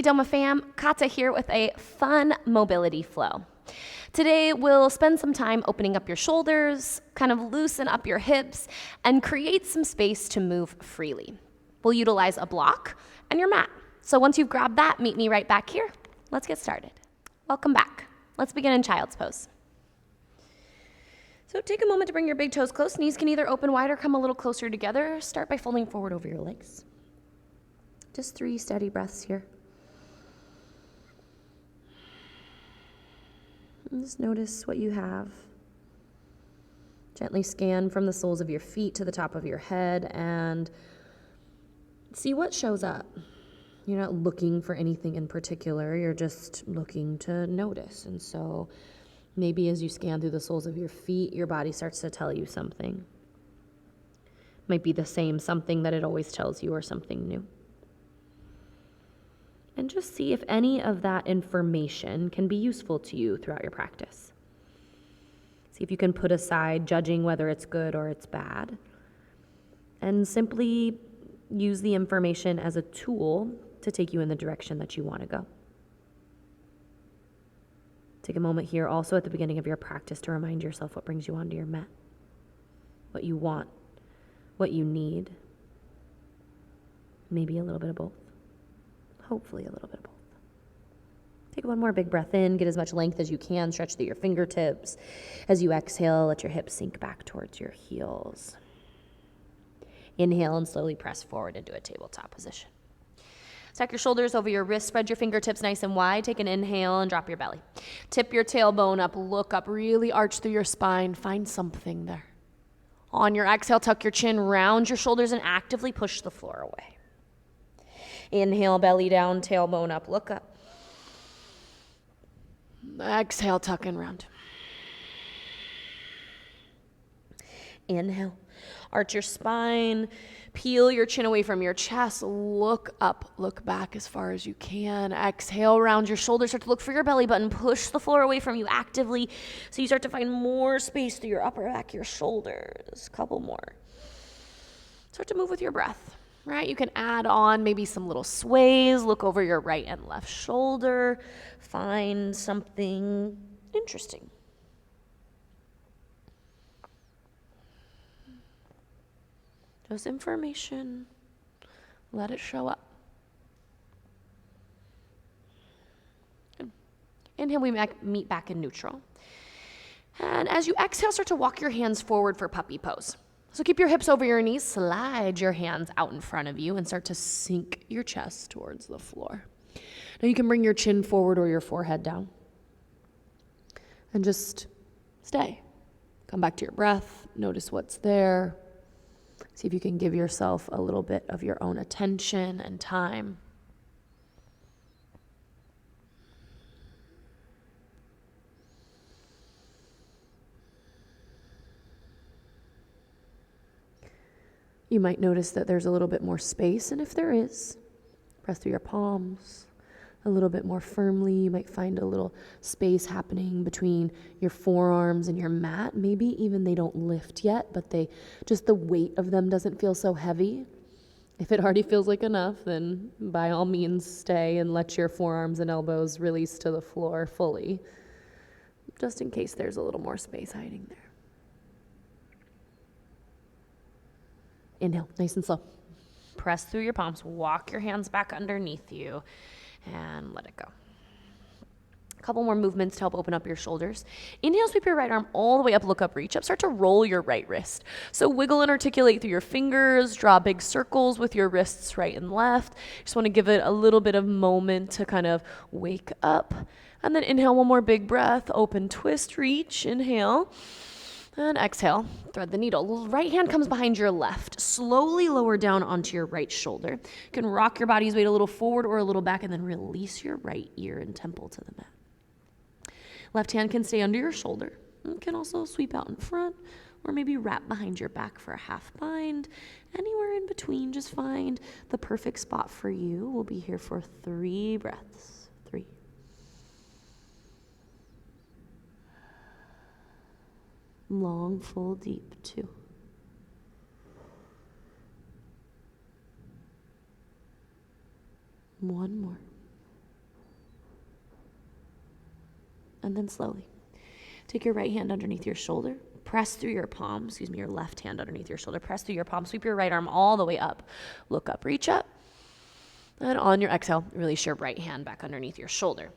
Hey Doma fam, Kata here with a fun mobility flow. Today we'll spend some time opening up your shoulders, kind of loosen up your hips, and create some space to move freely. We'll utilize a block and your mat. So once you've grabbed that, meet me right back here. Let's get started. Welcome back. Let's begin in child's pose. So take a moment to bring your big toes close. Knees can either open wide or come a little closer together. Start by folding forward over your legs. Just 3 steady breaths here. And just notice what you have. Gently scan from the soles of your feet to the top of your head and see what shows up. You're not looking for anything in particular, you're just looking to notice. And so maybe as you scan through the soles of your feet, your body starts to tell you something. Might be the same something that it always tells you or something new. And just see if any of that information can be useful to you throughout your practice. See if you can put aside judging whether it's good or it's bad, and simply use the information as a tool to take you in the direction that you want to go. Take a moment here also at the beginning of your practice to remind yourself what brings you onto your mat, what you want, what you need, maybe a little bit of both. Hopefully a little bit of both. Take one more big breath in, get as much length as you can, stretch through your fingertips. As you exhale, let your hips sink back towards your heels. Inhale and slowly press forward into a tabletop position. Stack your shoulders over your wrists, spread your fingertips nice and wide. Take an inhale and drop your belly. Tip your tailbone up, look up, really arch through your spine. Find something there. On your exhale, tuck your chin, round your shoulders, and actively push the floor away. Inhale, belly down, tailbone up, look up. Exhale, tuck and round. Inhale, arch your spine, peel your chin away from your chest, look up, look back as far as you can. Exhale, round your shoulders, start to look for your belly button, push the floor away from you actively so you start to find more space through your upper back, your shoulders. Couple more. Start to move with your breath. Right, you can add on maybe some little sways, look over your right and left shoulder, find something interesting. Just information, let it show up. Good. Inhale, we meet back in neutral. And as you exhale, start to walk your hands forward for puppy pose. So keep your hips over your knees, slide your hands out in front of you, and start to sink your chest towards the floor. Now you can bring your chin forward or your forehead down. And just stay. Come back to your breath, notice what's there. See if you can give yourself a little bit of your own attention and time. You might notice that there's a little bit more space, and if there is, press through your palms a little bit more firmly. You might find a little space happening between your forearms and your mat. Maybe even they don't lift yet, but just the weight of them doesn't feel so heavy. If it already feels like enough, then by all means stay and let your forearms and elbows release to the floor fully, just in case there's a little more space hiding there. Inhale, nice and slow. Press through your palms, walk your hands back underneath you, and let it go. A couple more movements to help open up your shoulders. Inhale, sweep your right arm all the way up, look up, reach up. Start to roll your right wrist. So wiggle and articulate through your fingers, draw big circles with your wrists right and left. Just want to give it a little bit of moment to kind of wake up. And then inhale, one more big breath, open, twist, reach, inhale. And exhale, thread the needle. Right hand comes behind your left. Slowly lower down onto your right shoulder. You can rock your body's weight a little forward or a little back, and then release your right ear and temple to the mat. Left hand can stay under your shoulder. It can also sweep out in front, or maybe wrap behind your back for a half bind. Anywhere in between, just find the perfect spot for you. We'll be here for 3 breaths. 3. Long, full, deep. 2. One more. and then slowly. Take your right hand underneath your shoulder, press through your palm, your left hand underneath your shoulder, press through your palm, sweep your right arm all the way up. Look up, reach up. And on your exhale, release your right hand back underneath your shoulder.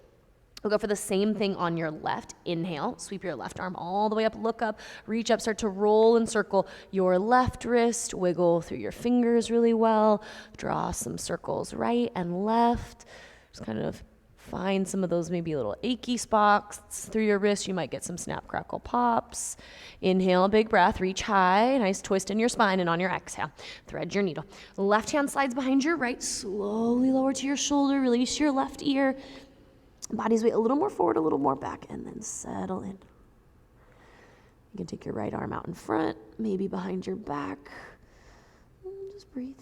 We'll go for the same thing on your left. Inhale, sweep your left arm all the way up, look up, reach up, start to roll and circle your left wrist, wiggle through your fingers really well, draw some circles right and left. Just kind of find some of those maybe little achy spots through your wrist. You might get some snap, crackle, pops. Inhale, big breath, reach high, nice twist in your spine, and on your exhale, thread your needle. Left hand slides behind your right, slowly lower to your shoulder, release your left ear. Body's weight a little more forward, a little more back, and then settle in. You can take your right arm out in front, maybe behind your back. And just breathe.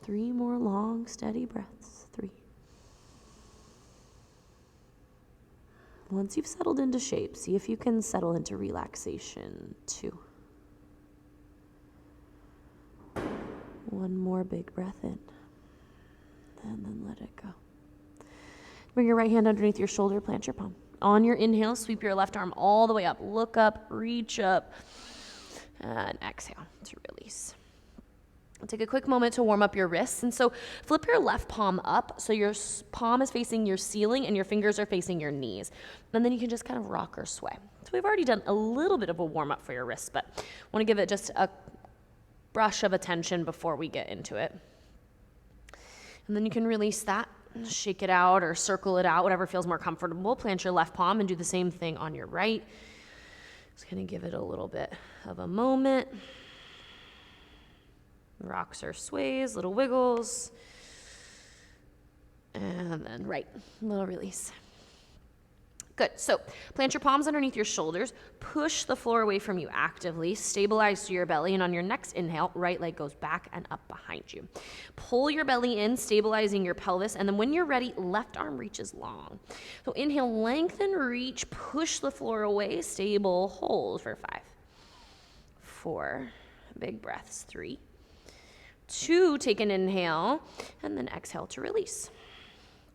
3 more long, steady breaths. 3. Once you've settled into shape, see if you can settle into relaxation. 2. 1 more big breath in, and then let it go. Bring your right hand underneath your shoulder, plant your palm. On your inhale, sweep your left arm all the way up. Look up, reach up, and exhale to release. Take a quick moment to warm up your wrists. And so flip your left palm up so your palm is facing your ceiling and your fingers are facing your knees. And then you can just kind of rock or sway. So we've already done a little bit of a warm up for your wrists, but I want to give it just a brush of attention before we get into it. And then you can release that. Shake it out or circle it out, whatever feels more comfortable. Plant your left palm and do the same thing on your right. Just going to give it a little bit of a moment. Rocks or sways, little wiggles. And then right, little release. Good. So plant your palms underneath your shoulders. Push the floor away from you actively. Stabilize to your belly. And on your next inhale, right leg goes back and up behind you. Pull your belly in, stabilizing your pelvis. And then when you're ready, left arm reaches long. So inhale, lengthen, reach, push the floor away. Stable, hold for 5, 4, big breaths, 3, 2, take an inhale, and then exhale to release.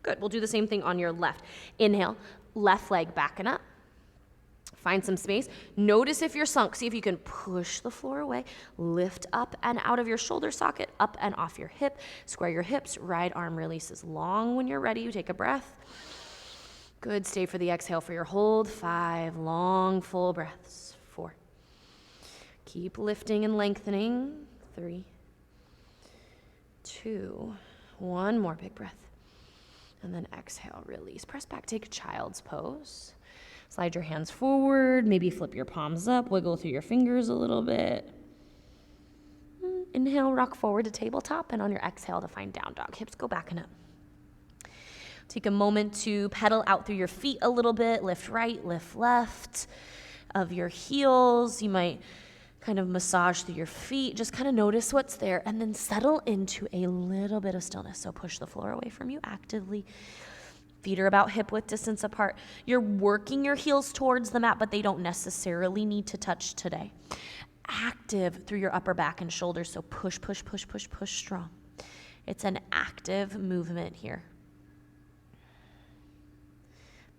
Good. We'll do the same thing on your left. Inhale. Left leg back and up. Find some space. Notice if you're sunk. See if you can push the floor away. Lift up and out of your shoulder socket, up and off your hip. Square your hips. Right arm releases long. When you're ready, you take a breath. Good. Stay for the exhale for your hold. 5 long, full breaths. 4. Keep lifting and lengthening. 3, 2, 1 more big breath. And then exhale, release. Press back, take a child's pose. Slide your hands forward, maybe flip your palms up, wiggle through your fingers a little bit. Inhale, rock forward to tabletop, and on your exhale to find down dog. Hips go back and up. Take a moment to pedal out through your feet a little bit. Lift right, lift left of your heels. You might kind of massage through your feet. Just kind of notice what's there and then settle into a little bit of stillness. So push the floor away from you actively. Feet are about hip width distance apart. You're working your heels towards the mat, but they don't necessarily need to touch today. Active through your upper back and shoulders. So push, push, push, push, push strong. It's an active movement here.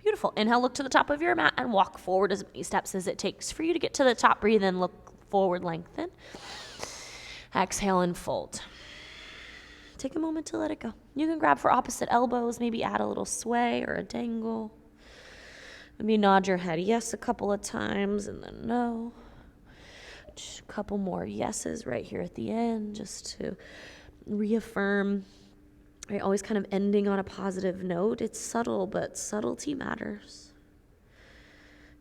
Beautiful. Inhale, look to the top of your mat and walk forward as many steps as it takes for you to get to the top. Breathe in, look forward, lengthen. Exhale and fold. Take a moment to let it go. You can grab for opposite elbows, maybe add a little sway or a dangle. Maybe nod your head yes a couple of times and then no. Just a couple more yeses right here at the end just to reaffirm. Right, always kind of ending on a positive note. It's subtle, but subtlety matters.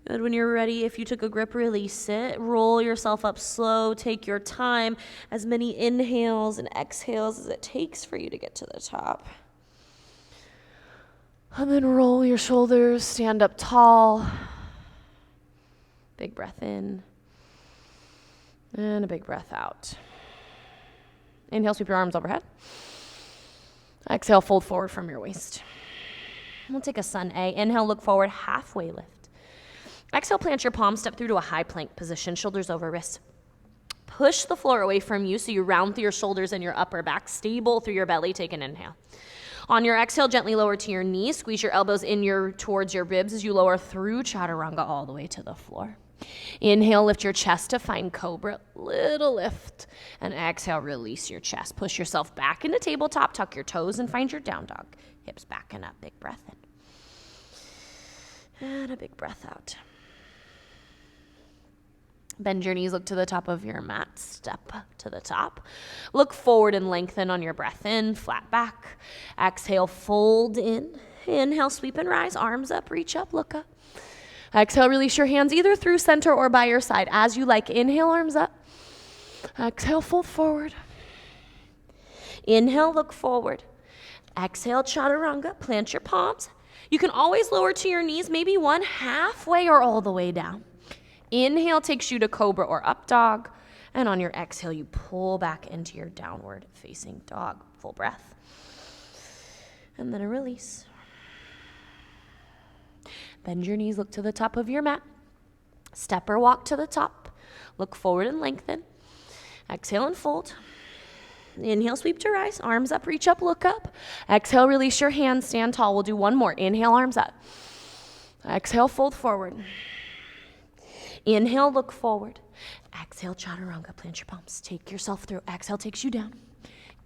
Good. When you're ready, if you took a grip, release it. Roll yourself up slow. Take your time. As many inhales and exhales as it takes for you to get to the top. And then roll your shoulders. Stand up tall. Big breath in. And a big breath out. Inhale, sweep your arms overhead. Exhale, fold forward from your waist. We'll take a sun A. Inhale, look forward, halfway lift. Exhale, plant your palms, step through to a high plank position, shoulders over wrists. Push the floor away from you so you round through your shoulders and your upper back, stable through your belly. Take an inhale. On your exhale, gently lower to your knees. Squeeze your elbows towards your ribs as you lower through chaturanga all the way to the floor. Inhale, lift your chest to find cobra, little lift. And exhale, release your chest. Push yourself back into tabletop, tuck your toes and find your down dog. Hips back and up, big breath in. And a big breath out. Bend your knees, look to the top of your mat, step to the top. Look forward and lengthen on your breath in, flat back. Exhale, fold in. Inhale, sweep and rise, arms up, reach up, look up. Exhale, release your hands either through center or by your side. As you like, inhale, arms up. Exhale, fold forward. Inhale, look forward. Exhale, chaturanga, plant your palms. You can always lower to your knees, maybe one halfway or all the way down. Inhale takes you to cobra or up dog. And on your exhale, you pull back into your downward facing dog. Full breath. And then a release. Bend your knees, look to the top of your mat. Step or walk to the top. Look forward and lengthen. Exhale and fold. Inhale, sweep to rise. Arms up, reach up, look up. Exhale, release your hands, stand tall. We'll do one more. Inhale, arms up. Exhale, fold forward. Inhale, look forward. Exhale, chaturanga, plant your palms. Take yourself through. Exhale takes you down.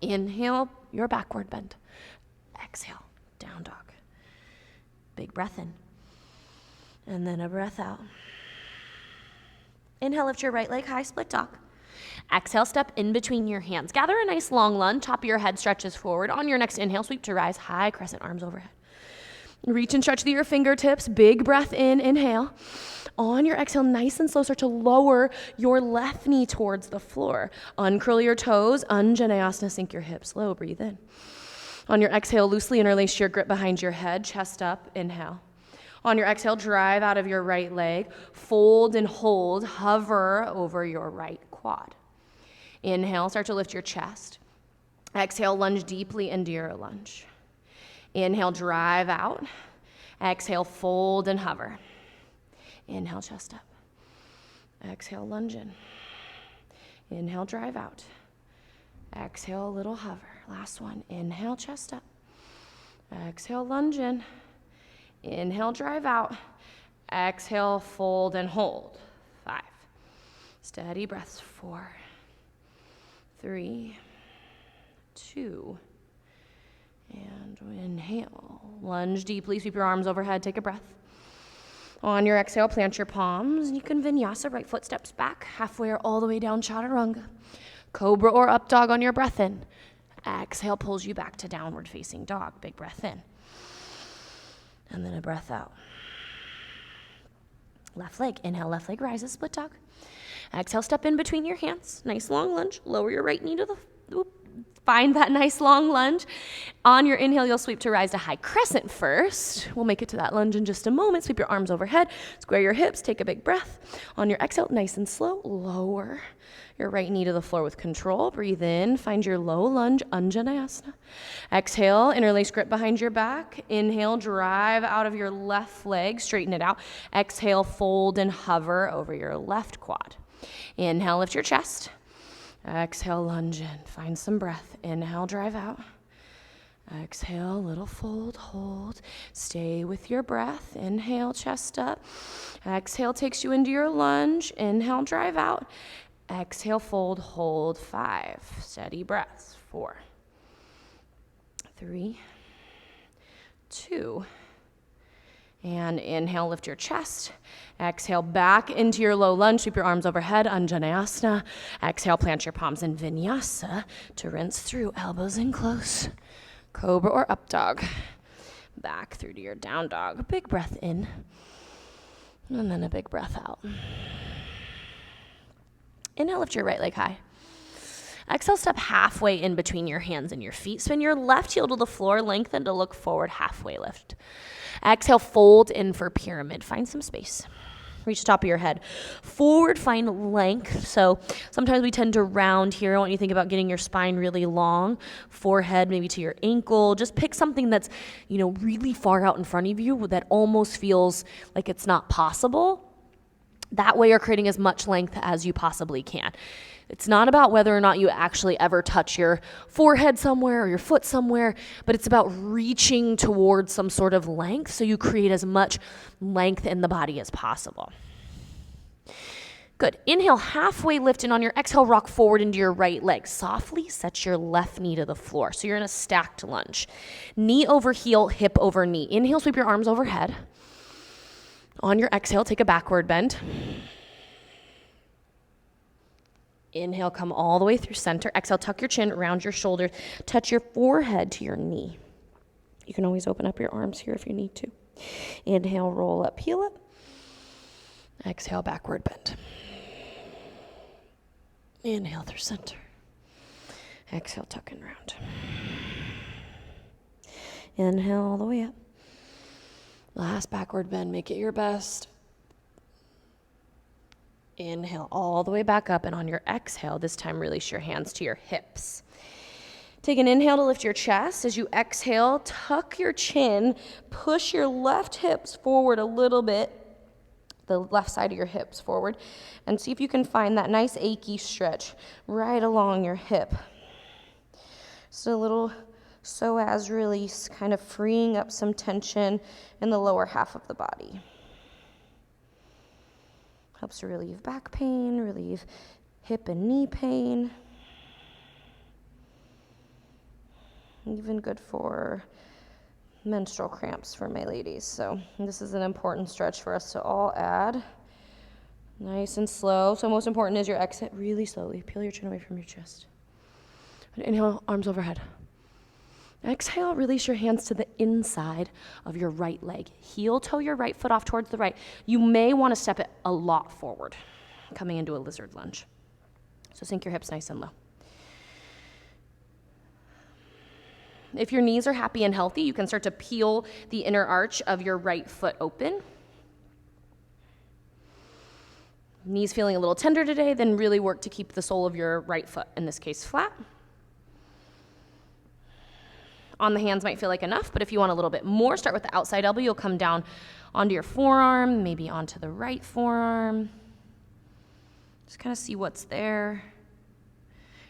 Inhale, your backward bend. Exhale, down dog. Big breath in. And then a breath out. Inhale, lift your right leg high, split dog. Exhale, step in between your hands. Gather a nice long lunge. Top of your head stretches forward. On your next inhale, sweep to rise. High crescent, arms overhead. Reach and stretch to your fingertips. Big breath in, inhale. On your exhale, nice and slow, start to lower your left knee towards the floor. Uncurl your toes. Anjaneyasana, sink your hips low. Breathe in. On your exhale, loosely interlace your grip behind your head. Chest up, inhale. On your exhale, drive out of your right leg. Fold and hold. Hover over your right quad. Inhale, start to lift your chest. Exhale, lunge deeply into your lunge. Inhale, drive out. Exhale, fold and hover. Inhale, chest up. Exhale, lunge in. Inhale, drive out. Exhale, a little hover. Last one. Inhale, chest up. Exhale, lunge in. Inhale, drive out. Exhale, fold and hold. 5. Steady breaths. 4, 3, 2, and inhale. Lunge deeply, sweep your arms overhead, take a breath. On your exhale, plant your palms. You can vinyasa, right foot steps back, halfway or all the way down chaturanga. Cobra or up dog on your breath in. Exhale pulls you back to downward facing dog. Big breath in. And then a breath out. Left leg, inhale, left leg rises, split dog. Exhale, step in between your hands. Nice long lunge. Lower your right knee to the, find that nice long lunge. On your inhale, you'll sweep to rise to high crescent first. We'll make it to that lunge in just a moment. Sweep your arms overhead, square your hips, take a big breath. On your exhale, nice and slow, lower your right knee to the floor with control. Breathe in, find your low lunge, Anjaneyasana. Exhale, interlace grip behind your back. Inhale, drive out of your left leg, straighten it out. Exhale, fold and hover over your left quad. Inhale, lift your chest. Exhale, lunge in. Find some breath. Inhale, drive out. Exhale, little fold, hold. Stay with your breath. Inhale, chest up. Exhale takes you into your lunge. Inhale, drive out. Exhale, fold, hold. 5. Steady breaths. 4, 3, 2, and inhale, lift your chest. Exhale, back into your low lunge. Sweep your arms overhead, Anjaneyasana. Exhale, plant your palms in vinyasa to rinse through, elbows in close. Cobra or up dog. Back through to your down dog. A big breath in, and then a big breath out. Inhale, lift your right leg high. Exhale, step halfway in between your hands and your feet. Spin your left heel to the floor, lengthen to look forward, halfway lift. Exhale, fold in for pyramid. Find some space. Reach the top of your head. Forward, find length. So sometimes we tend to round here. I want you to think about getting your spine really long. Forehead maybe to your ankle. Just pick something that's, really far out in front of you that almost feels like it's not possible. That way you're creating as much length as you possibly can. It's not about whether or not you actually ever touch your forehead somewhere or your foot somewhere, but it's about reaching towards some sort of length so you create as much length in the body as possible. Good. Inhale, halfway lift, and on your exhale, rock forward into your right leg. Softly set your left knee to the floor. So you're in a stacked lunge. Knee over heel, hip over knee. Inhale, sweep your arms overhead. On your exhale, take a backward bend. Inhale, come all the way through center. Exhale, tuck your chin, round your shoulders. Touch your forehead to your knee. You can always open up your arms here if you need to. Inhale, roll up, heel up. Exhale, backward bend. Inhale through center. Exhale, tuck and round. Inhale all the way up. Last backward bend, make it your best. Inhale all the way back up, and on your exhale, this time release your hands to your hips. Take an inhale to lift your chest. As you exhale, tuck your chin, push your left hips forward a little bit, the left side of your hips forward, and see if you can find that nice achy stretch right along your hip. Just a little psoas release, kind of freeing up some tension in the lower half of the body. Helps to relieve back pain, relieve hip and knee pain. Even good for menstrual cramps for my ladies. So this is an important stretch for us to all add. Nice and slow. So most important is your exit really slowly. Peel your chin away from your chest. And inhale, arms overhead. Exhale, release your hands to the inside of your right leg. Heel toe your right foot off towards the right. You may want to step it a lot forward, coming into a lizard lunge. So sink your hips nice and low. If your knees are happy and healthy, you can start to peel the inner arch of your right foot open. Knees feeling a little tender today, then really work to keep the sole of your right foot, in this case, flat. On the hands might feel like enough, but if you want a little bit more, start with the outside elbow. You'll come down onto your forearm, maybe onto the right forearm. Just kind of see what's there.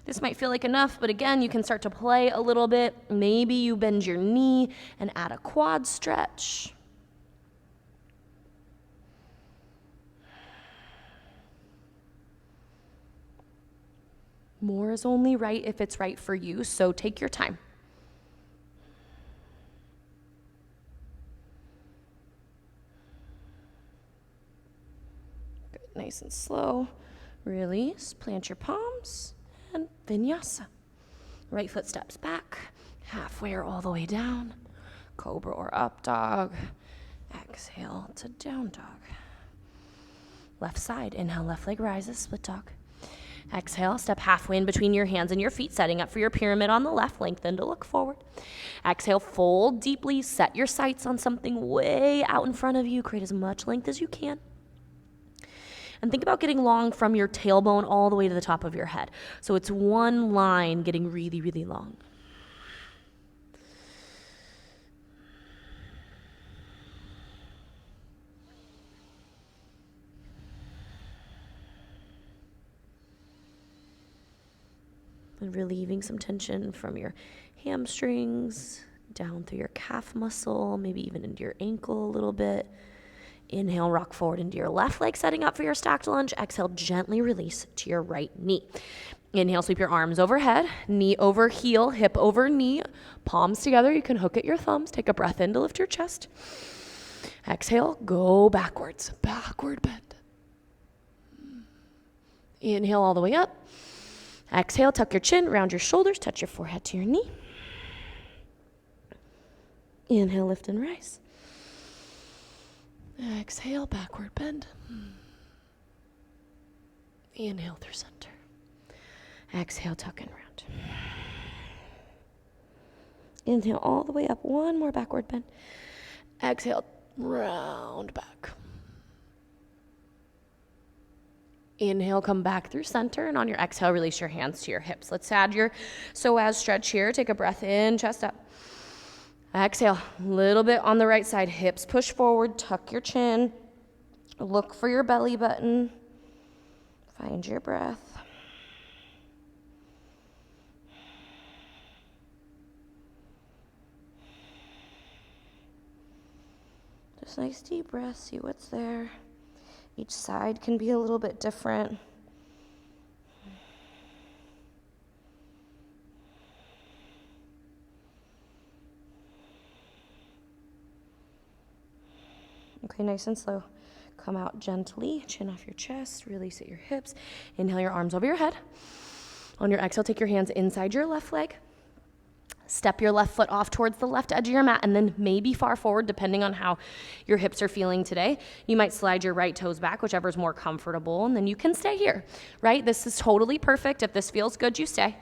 This might feel like enough, but again, you can start to play a little bit. Maybe you bend your knee and add a quad stretch. More is only right if it's right for you, so take your time. Good, nice and slow. Release, plant your palms. And vinyasa. Right foot steps back, halfway or all the way down. Cobra or up dog. Exhale to down dog. Left side, inhale, left leg rises, split dog. Exhale, step halfway in between your hands and your feet, setting up for your pyramid on the left, lengthen to look forward. Exhale, fold deeply, set your sights on something way out in front of you. Create as much length as you can. And think about getting long from your tailbone all the way to the top of your head. So it's one line getting really, really long. And relieving some tension from your hamstrings, down through your calf muscle, maybe even into your ankle a little bit. Inhale, rock forward into your left leg, setting up for your stacked lunge. Exhale, gently release to your right knee. Inhale, sweep your arms overhead, knee over heel, hip over knee, palms together. You can hook at your thumbs. Take a breath in to lift your chest. Exhale, go backwards, backward bend. Inhale all the way up. Exhale, tuck your chin, round your shoulders, touch your forehead to your knee. Inhale, lift and rise. Exhale, backward bend. Inhale through center. Exhale, tuck and round. Inhale all the way up. One more backward bend. Exhale, round back. Inhale, come back through center, and on your exhale, release your hands to your hips. Let's add your psoas stretch here. Take a breath in, chest up. Exhale, a little bit on the right side. Hips push forward, tuck your chin. Look for your belly button. Find your breath. Just nice deep breath, see what's there. Each side can be a little bit different. Okay, nice and slow. Come out gently, chin off your chest, release at your hips. Inhale your arms over your head. On your exhale, take your hands inside your left leg. Step your left foot off towards the left edge of your mat and then maybe far forward, depending on how your hips are feeling today. You might slide your right toes back, whichever is more comfortable, and then you can stay here, right? This is totally perfect. If this feels good, you stay.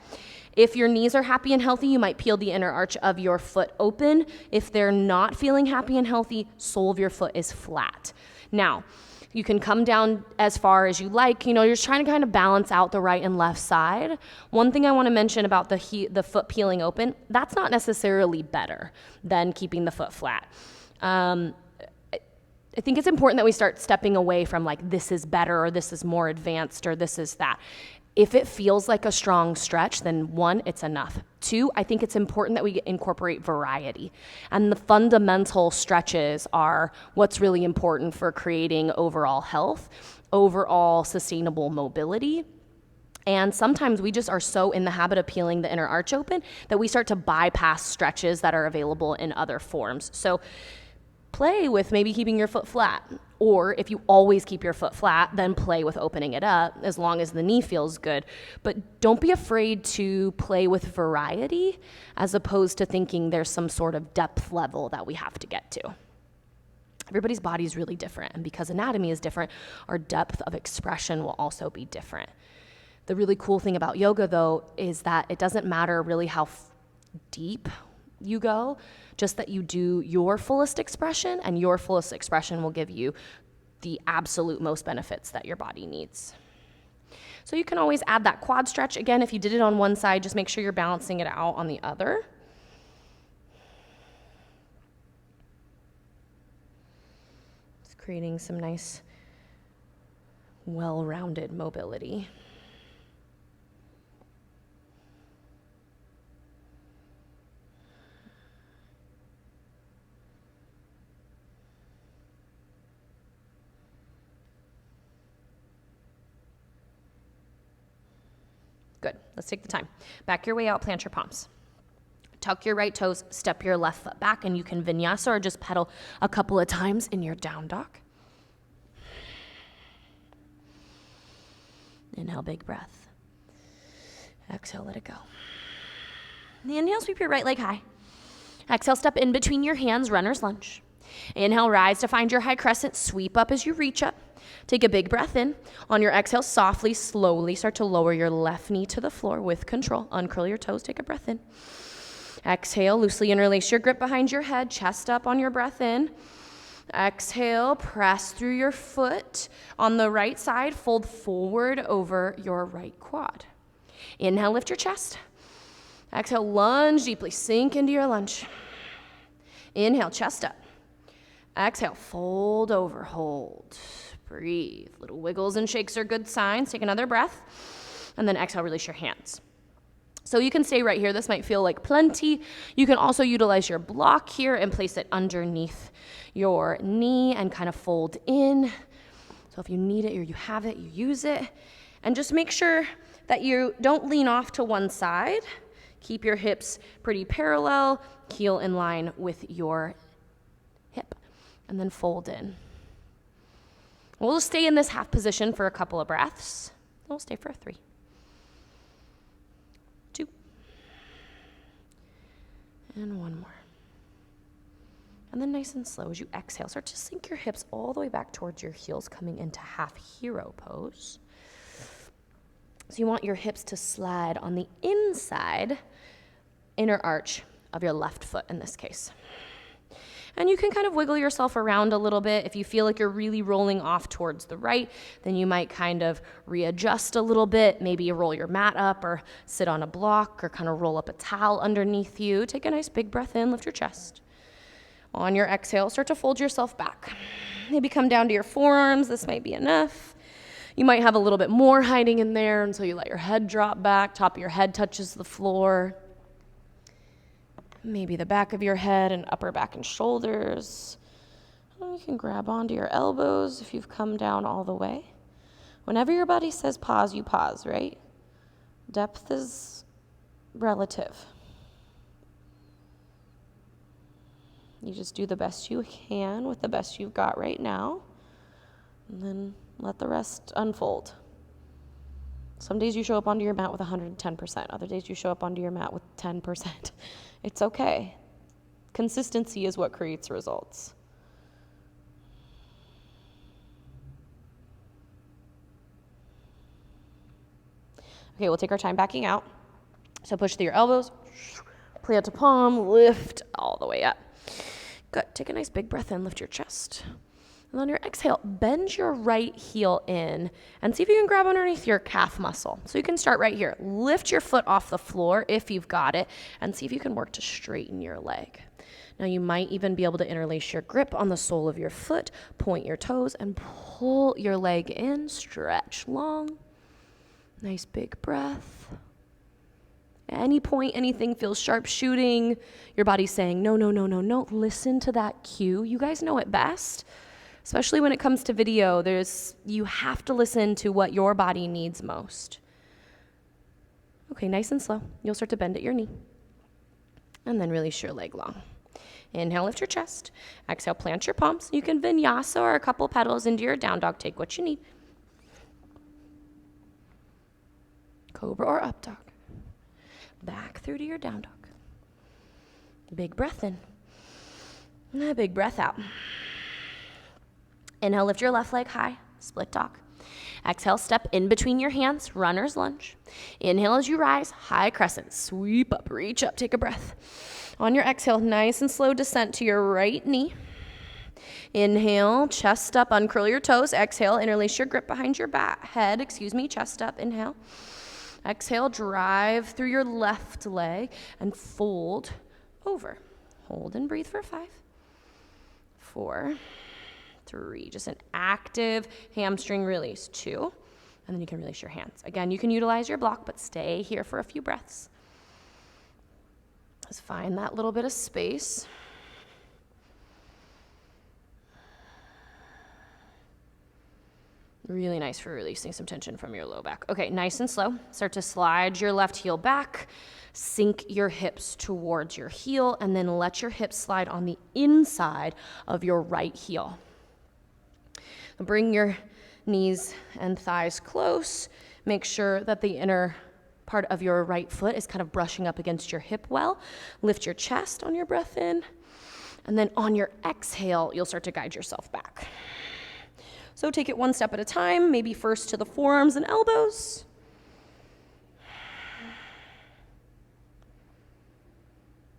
If your knees are happy and healthy, you might peel the inner arch of your foot open. If they're not feeling happy and healthy, sole of your foot is flat. Now, you can come down as far as you like. You're just trying to kind of balance out the right and left side. One thing I want to mention about the foot peeling open, that's not necessarily better than keeping the foot flat. I think it's important that we start stepping away from like, this is better, or this is more advanced, or this is that. If it feels like a strong stretch, then 1, it's enough. 2, I think it's important that we incorporate variety. And the fundamental stretches are what's really important for creating overall health, overall sustainable mobility. And sometimes we just are so in the habit of peeling the inner arch open that we start to bypass stretches that are available in other forms. So play with maybe keeping your foot flat. Or if you always keep your foot flat, then play with opening it up as long as the knee feels good. But don't be afraid to play with variety as opposed to thinking there's some sort of depth level that we have to get to. Everybody's body is really different. And because anatomy is different, our depth of expression will also be different. The really cool thing about yoga, though, is that it doesn't matter really how deep you go, just that you do your fullest expression, and your fullest expression will give you the absolute most benefits that your body needs. So you can always add that quad stretch. Again, if you did it on one side, just make sure you're balancing it out on the other. Just creating some nice, well-rounded mobility. Good. Let's take the time. Back your way out, plant your palms. Tuck your right toes, step your left foot back, and you can vinyasa or just pedal a couple of times in your down dog. Inhale, big breath. Exhale, let it go. Inhale, sweep your right leg high. Exhale, step in between your hands, runner's lunge. Inhale, rise to find your high crescent. Sweep up as you reach up. Take a big breath in. On your exhale, softly, slowly start to lower your left knee to the floor with control. Uncurl your toes, take a breath in. Exhale, loosely interlace your grip behind your head, chest up on your breath in. Exhale, press through your foot. On the right side, fold forward over your right quad. Inhale, lift your chest. Exhale, lunge deeply, sink into your lunge. Inhale, chest up. Exhale, fold over, hold. Breathe. Little wiggles and shakes are good signs. Take another breath. And then exhale, release your hands. So you can stay right here. This might feel like plenty. You can also utilize your block here and place it underneath your knee and kind of fold in. So if you need it or you have it, you use it. And just make sure that you don't lean off to one side. Keep your hips pretty parallel, heel in line with your hip, and then fold in. We'll just stay in this half position for a couple of breaths. We'll stay for 3, 2, and 1 more. And then nice and slow as you exhale, start to sink your hips all the way back towards your heels, coming into half hero pose. So you want your hips to slide on the inside inner arch of your left foot in this case. And you can kind of wiggle yourself around a little bit. If you feel like you're really rolling off towards the right, then you might kind of readjust a little bit. Maybe you roll your mat up or sit on a block or kind of roll up a towel underneath you. Take a nice big breath in, lift your chest. On your exhale, start to fold yourself back. Maybe come down to your forearms. This might be enough. You might have a little bit more hiding in there until you let your head drop back. Top of your head touches the floor. Maybe the back of your head and upper back and shoulders. You can grab onto your elbows if you've come down all the way. Whenever your body says pause, you pause, right? Depth is relative. You just do the best you can with the best you've got right now, and then let the rest unfold. Some days you show up onto your mat with 110%. Other days you show up onto your mat with 10%. It's okay. Consistency is what creates results. Okay, we'll take our time backing out. So push through your elbows, plant to palm, lift all the way up. Good. Take a nice big breath in, lift your chest. And on your exhale, bend your right heel in and see if you can grab underneath your calf muscle. So you can start right here. Lift your foot off the floor if you've got it and see if you can work to straighten your leg. Now you might even be able to interlace your grip on the sole of your foot, point your toes, and pull your leg in, stretch long. Nice big breath. At any point, anything feels sharp shooting, your body's saying, no, no, no, no, no. Listen to that cue. You guys know it best. Especially when it comes to video, you have to listen to what your body needs most. Okay, nice and slow. You'll start to bend at your knee. And then release your leg long. Inhale, lift your chest. Exhale, plant your palms. You can vinyasa or a couple petals into your down dog. Take what you need. Cobra or up dog. Back through to your down dog. Big breath in. And a big breath out. Inhale, lift your left leg high, split dog. Exhale, step in between your hands, runner's lunge. Inhale as you rise, high crescent, sweep up, reach up, take a breath. On your exhale, nice and slow descent to your right knee. Inhale, chest up, uncurl your toes. Exhale, interlace your grip behind your head, chest up, inhale. Exhale, drive through your left leg and fold over. Hold and breathe for 5, 4, 3. Just an active hamstring release. 2. And then you can release your hands. Again, you can utilize your block, but stay here for a few breaths. Just find that little bit of space. Really nice for releasing some tension from your low back. Okay, nice and slow. Start to slide your left heel back, sink your hips towards your heel, and then let your hips slide on the inside of your right heel. Bring your knees and thighs close. Make sure that the inner part of your right foot is kind of brushing up against your hip well. Lift your chest on your breath in, and then on your exhale, you'll start to guide yourself back. So take it one step at a time, maybe first to the forearms and elbows.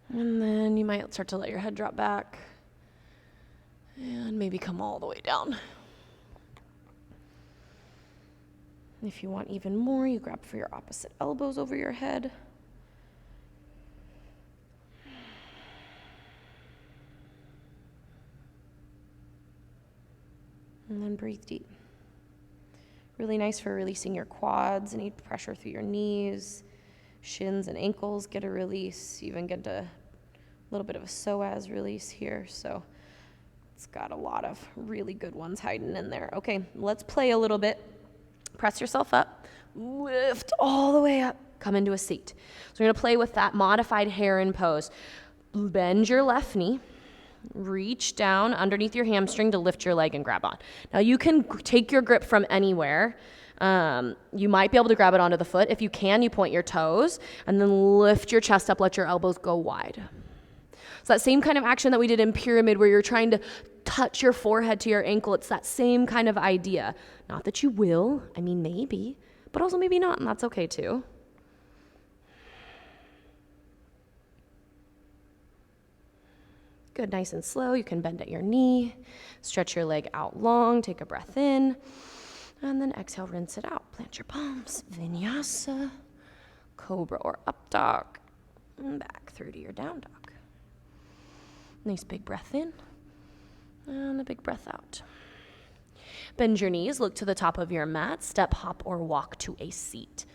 And then you might start to let your head drop back and maybe come all the way down. If you want even more, you grab for your opposite elbows over your head. And then breathe deep. Really nice for releasing your quads, any pressure through your knees, shins and ankles, get a release. You even get a little bit of a psoas release here. So it's got a lot of really good ones hiding in there. Okay, let's play a little bit. Press yourself up, lift all the way up, come into a seat. So we're gonna play with that modified heron pose. Bend your left knee. Reach down underneath your hamstring to lift your leg and grab on. Now you can take your grip from anywhere. You might be able to grab it onto the foot. If you can, you point your toes and then lift your chest up, let your elbows go wide. So that same kind of action that we did in pyramid where you're trying to touch your forehead to your ankle, it's that same kind of idea. Not that you will, I mean maybe, but also maybe not, and that's okay too. Good, nice and slow. You can bend at your knee, stretch your leg out long, take a breath in, and then exhale, rinse it out. Plant your palms, vinyasa, cobra or up dog, and back through to your down dog. Nice big breath in and a big breath out. Bend your knees, look to the top of your mat, step, hop, or walk to a seat.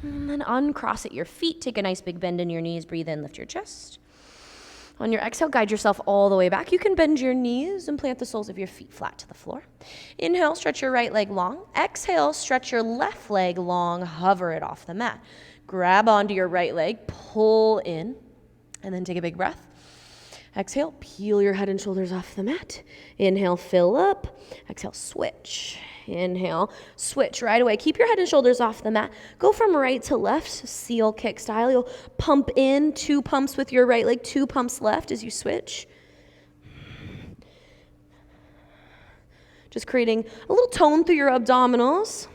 And then uncross at your feet, take a nice big bend in your knees, breathe in, lift your chest. On your exhale, guide yourself all the way back. You can bend your knees and plant the soles of your feet flat to the floor. Inhale, stretch your right leg long. Exhale, stretch your left leg long, hover it off the mat. Grab onto your right leg, pull in, and then take a big breath. Exhale, peel your head and shoulders off the mat. Inhale, fill up. Exhale, switch. Inhale, switch right away. Keep your head and shoulders off the mat. Go from right to left, seal kick style. You'll pump in, 2 pumps with your right leg, 2 pumps left as you switch. Just creating a little tone through your abdominals,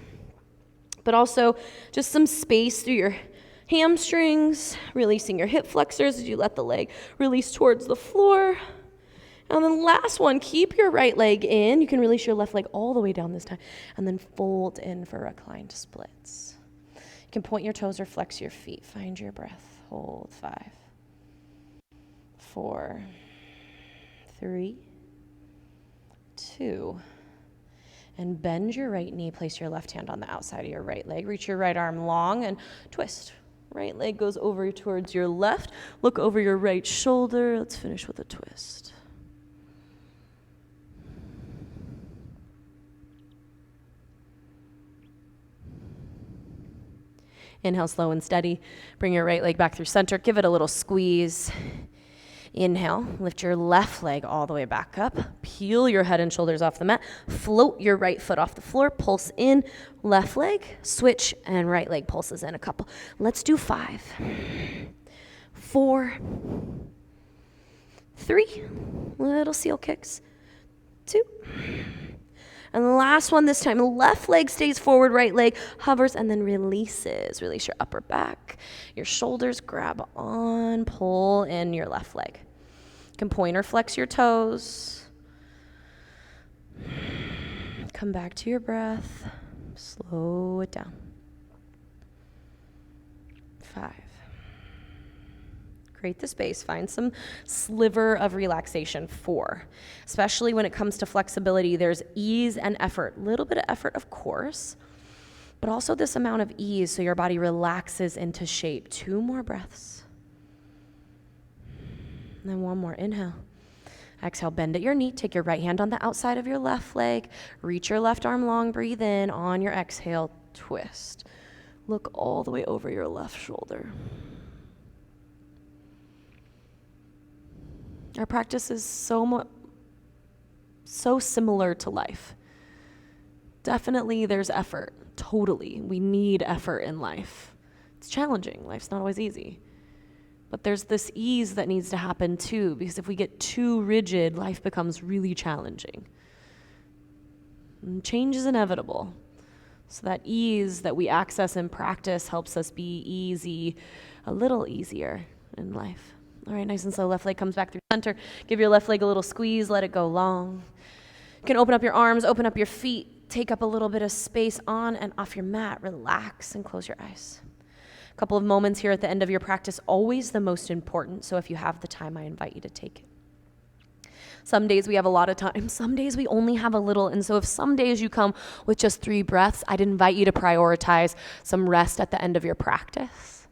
but also just some space through your hamstrings, releasing your hip flexors as you let the leg release towards the floor. And then last one, keep your right leg in. You can release your left leg all the way down this time, and then fold in for reclined splits. You can point your toes or flex your feet. Find your breath. Hold 5, 4, 3, 2, and bend your right knee. Place your left hand on the outside of your right leg. Reach your right arm long and twist. Right leg goes over towards your left. Look over your right shoulder. Let's finish with a twist. Inhale, slow and steady. Bring your right leg back through center. Give it a little squeeze. Inhale, lift your left leg all the way back up. Peel your head and shoulders off the mat. Float your right foot off the floor. Pulse in, left leg, switch, and right leg pulses in a couple. Let's do 5, 4, 3, little seal kicks, 2, and the last one this time. Left leg stays forward, right leg hovers and then releases. Release your upper back. Your shoulders grab on, pull in your left leg. You can point or flex your toes. Come back to your breath. Slow it down. 5. Create the space. Find some sliver of relaxation. 4. Especially when it comes to flexibility, there's ease and effort. A little bit of effort, of course, but also this amount of ease so your body relaxes into shape. 2 more breaths. And then 1 more. Inhale. Exhale, bend at your knee. Take your right hand on the outside of your left leg. Reach your left arm long. Breathe in. On your exhale, twist. Look all the way over your left shoulder. Our practice is so similar to life. Definitely there's effort. Totally. We need effort in life. It's challenging. Life's not always easy. But there's this ease that needs to happen too, because if we get too rigid, life becomes really challenging. And change is inevitable. So that ease that we access in practice helps us be easy, a little easier in life. All right, nice and slow. Left leg comes back through center. Give your left leg a little squeeze. Let it go long. You can open up your arms, open up your feet. Take up a little bit of space on and off your mat. Relax and close your eyes. A couple of moments here at the end of your practice, always the most important. So if you have the time, I invite you to take it. Some days we have a lot of time. Some days we only have a little. And so if some days you come with just 3 breaths, I'd invite you to prioritize some rest at the end of your practice.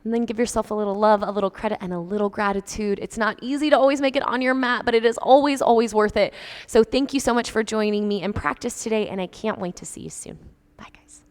And then give yourself a little love, a little credit, and a little gratitude. It's not easy to always make it on your mat, but it is always, always worth it. So thank you so much for joining me in practice today, and I can't wait to see you soon. Bye, guys.